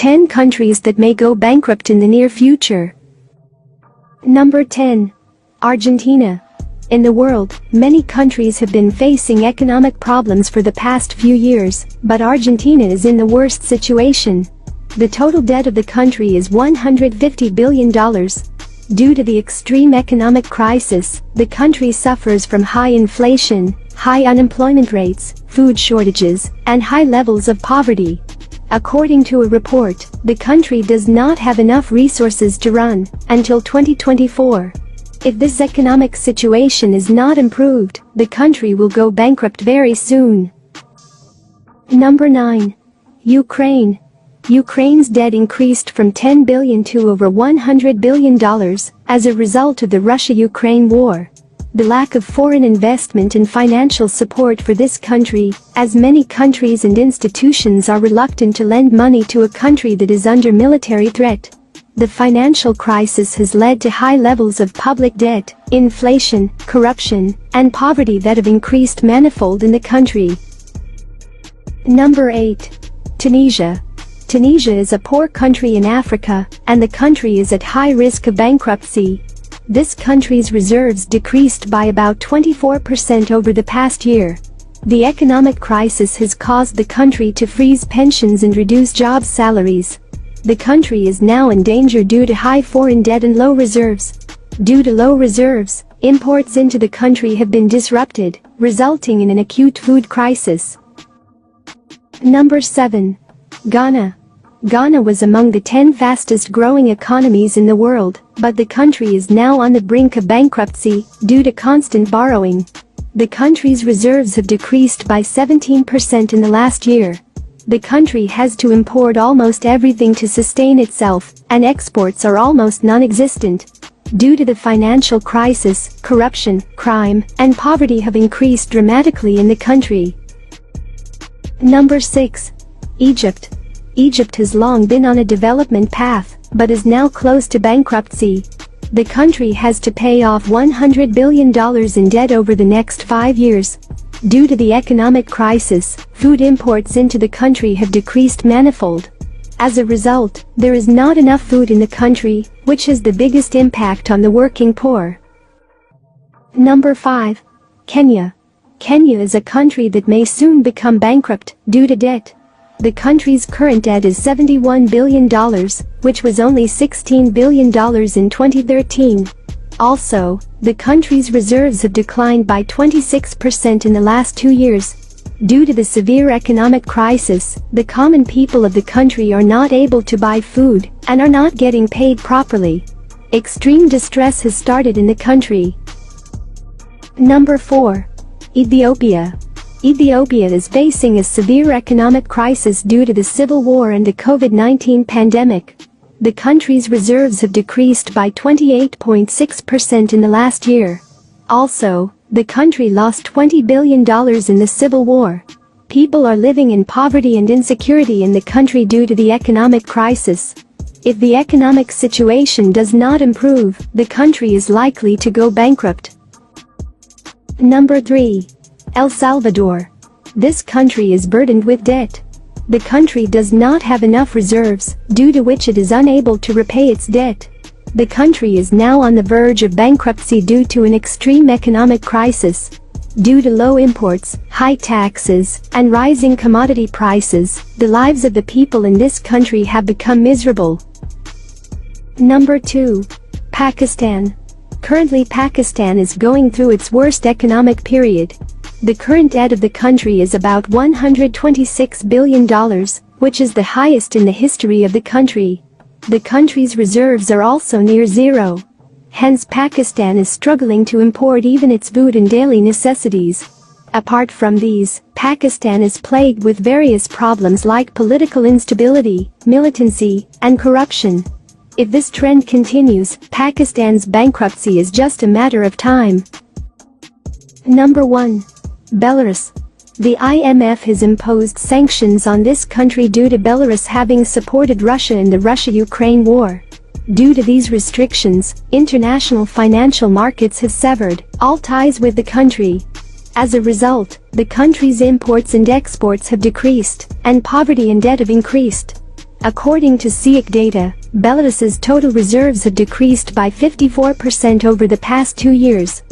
10 countries that may go bankrupt in the near future. Number 10. Argentina. In the world, many countries have been facing economic problems for the past few years, but Argentina is in the worst situation. The total debt of the country is $150 billion. Due to the extreme economic crisis, the country suffers from high inflation, high unemployment rates, food shortages, and high levels of poverty. According to a report, the country does not have enough resources to run until 2024. If this economic situation is not improved, the country will go bankrupt very soon. Number 9. Ukraine. Ukraine's debt increased from $10 billion to over $100 billion as a result of the Russia-Ukraine war. The lack of foreign investment and financial support for this country, as many countries and institutions are reluctant to lend money to a country that is under military threat. The financial crisis has led to high levels of public debt, inflation, corruption, and poverty that have increased manifold in the country. Number 8. Tunisia. Tunisia is a poor country in Africa, and the country is at high risk of bankruptcy. This country's reserves decreased by about 24% over the past year. The economic crisis has caused the country to freeze pensions and reduce job salaries. The country is now in danger due to high foreign debt and low reserves. Due to low reserves, imports into the country have been disrupted, resulting in an acute food crisis. Number 7. Ghana. Ghana was among the 10 fastest growing economies in the world, but the country is now on the brink of bankruptcy due to constant borrowing. The country's reserves have decreased by 17% in the last year. The country has to import almost everything to sustain itself, and exports are almost non-existent. Due to the financial crisis, corruption, crime, and poverty have increased dramatically in the country. Number 6. Egypt. Egypt has long been on a development path, but is now close to bankruptcy. The country has to pay off $100 billion in debt over the next 5 years. Due to the economic crisis, food imports into the country have decreased manifold. As a result, there is not enough food in the country, which has the biggest impact on the working poor. Number 5. Kenya. Kenya is a country that may soon become bankrupt due to debt. The country's current debt is $71 billion, which was only $16 billion in 2013. Also, the country's reserves have declined by 26% in the last 2 years. Due to the severe economic crisis, the common people of the country are not able to buy food and are not getting paid properly. Extreme distress has started in the country. Number 4. Ethiopia. Ethiopia is facing a severe economic crisis due to the civil war and the COVID-19 pandemic. The country's reserves have decreased by 28.6% in the last year. Also, the country lost $20 billion in the civil war. People are living in poverty and insecurity in the country due to the economic crisis. If the economic situation does not improve, the country is likely to go bankrupt. Number 3. El Salvador. This country is burdened with debt. The country does not have enough reserves, due to which it is unable to repay its debt. The country is now on the verge of bankruptcy due to an extreme economic crisis. Due to low imports, high taxes, and rising commodity prices, the lives of the people in this country have become miserable. Number 2. Pakistan. Currently, Pakistan is going through its worst economic period. The current debt of the country is about $126 billion, which is the highest in the history of the country. The country's reserves are also near zero. Hence, Pakistan is struggling to import even its food and daily necessities. Apart from these, Pakistan is plagued with various problems like political instability, militancy, and corruption. If this trend continues, Pakistan's bankruptcy is just a matter of time. Number 1. Belarus. The IMF has imposed sanctions on this country due to Belarus having supported Russia in the Russia-Ukraine war. Due to these restrictions, international financial markets have severed all ties with the country. As a result, the country's imports and exports have decreased, and poverty and debt have increased. According to SEIC data, Belarus's total reserves have decreased by 54% over the past 2 years.